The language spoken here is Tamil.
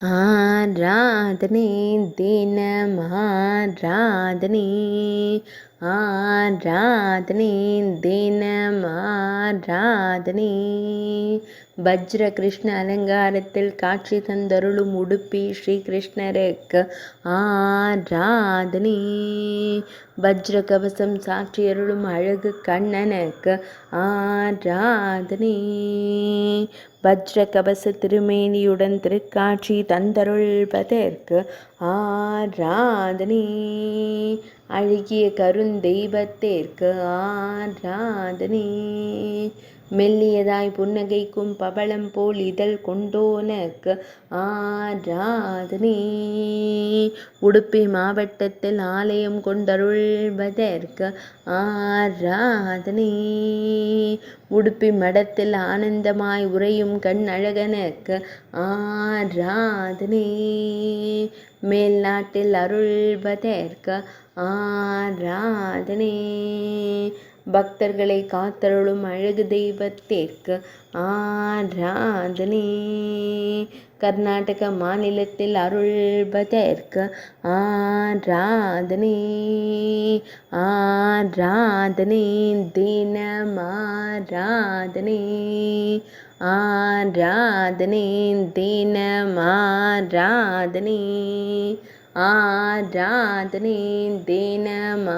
ஆராதனை தினமாராதனை ஆராதனை தினமாராதனை வஜ்ர கிருஷ்ண அலங்காரத்தில் காட்சி தந்தருளும் உடுப்பி ஸ்ரீ கிருஷ்ணருக்கு ஆராதனை வஜ்ர கவசம் சாற்றியருளும் அழகு கண்ணனுக்கு ஆராதனை வஜ்ர கவச திருமேனியுடன் திருக்காட்சி தந்தருள்வதற்கு ஆராதனை அழகிய கருந்தெய்வத்திற்கு ஆராதனை மெல்லியதாய் புன்னகைக்கும் பவளம் போல் இதழ் கொண்டோனக்கு ஆராதனை உடுப்பி மாவட்டத்தில் ஆலயம் கொண்டருள்வதற்கு ஆராதனை உடுப்பி மடத்தில் ஆனந்தமாய் உறையும் கண் அழகனுக்கு ஆராதனை மேல் நாட்டில் அருள்வதற்கு ஆராதனை பக்தர்களை காத்தருளும் அழகு தெய்வத்திற்கு ஆராதனை கர்நாடக மாநிலத்தில் அருள்வதற்கு ஆராதனை ஆராதனை தினமாராதனை ஆராதனை தினமாராதனை ஆராதனை தினமாராதனை